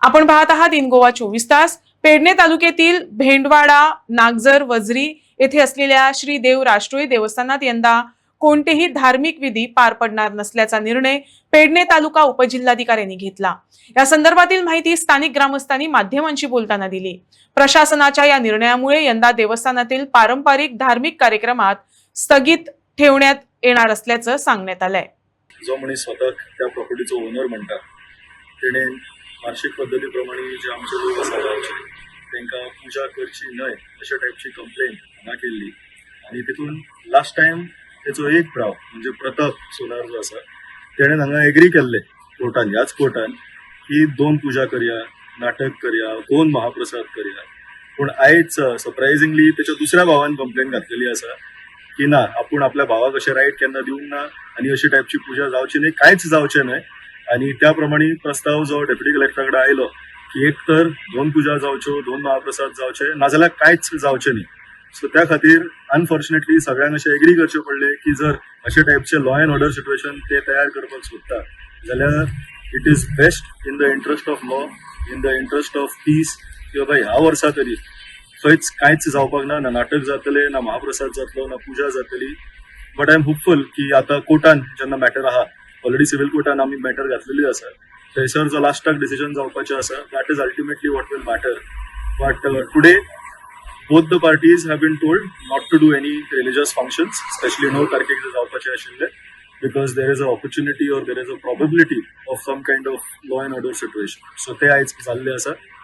आपण पाहत आहात इन गोवा 24 तास. पेडणे तालुक्यातील भेंडवाडा, नागझर, वजरी येथे असलेल्या श्री देव राष्ट्रोळी देवस्थानात यंदा कोणतेही धार्मिक विधी पार पडणार नसल्याचा निर्णय पेडणे तालुका उपजिल्हाधिकाऱ्यांनी घेतला. या संदर्भातील माहिती स्थानिक ग्रामस्थांनी माध्यमांशी बोलताना दिली. प्रशासनाच्या या निर्णयामुळे यंदा देवस्थानातील पारंपरिक धार्मिक कार्यक्रमात स्थगित ठेवण्यात येणार असल्याचं सांगण्यात आलंय. जो मनीस स्वतः त्या प्रॉपर्टीचो ओनर म्हणटा तेणे वार्षिक पद्धतीप्रमाणे जे आमचे लोक आसा गांवचे तांकां पुजा करची न्हय अशा टायपची कंप्लेंट हांगा केल्ली आनी तितून लास्ट टायम तेचो एक भाव म्हणजे प्रताप सोनार जो आसा तेणें हांगा एग्री केल्ले कोर्टान, ह्याच कोर्टान की 2 पुजा करया, नाटक करया, 2 महाप्रसाद करया. पूण आयज सरप्रायझिंगली तेच्या दुसऱ्या भावान कंप्लेंट घातलेली आसा की ना, आपूण आपल्या भावाक अशें रायट केन्ना दिवंक ना आनी अशी टायपची पुजा जावची न्हय, कांयच जावचें न्हय. आनी त्या प्रमाणे प्रस्ताव जो डेप्युटी कलेक्टरा कडेन आयलो की एक तर 2 पुजा जावच्यो, 2 महाप्रसाद जावचे, नाजाल्यार कांयच जावचें न्ही. सो त्या खातीर अनफॉर्च्युनेटली सगळ्यांक अशें एग्री करचें पडलें की जर अशे टायपचे लॉ अँड ऑर्डर सिच्युएशन ते तयार करपाक सोदता जाल्यार it is best in the interest of law, in the interest of peace की बाबा ह्या वर्सा तरी खंयच कांयच जावपाक ना, ना नाटक जातलें, ना महाप्रसाद जातलो, ना पुजा जातली. बट आय एम होपफुल की आतां कोर्टान जेन्ना मॅटर आहा, ऑलरेडी सिव्हिल कोर्टान आमी मॅटर घातलेली आसा, थंयसर जो लास्टाक डिसिजन जावपाचें आसा that is ultimately what will matter. But today both the parties have been told not to do any religious functions, especially 9 तारखेक जे जावपाचे आशिल्ले, because there is an opportunity or there is a probability of some kind of law and order situation. So ते आयज जाल्ले आसा.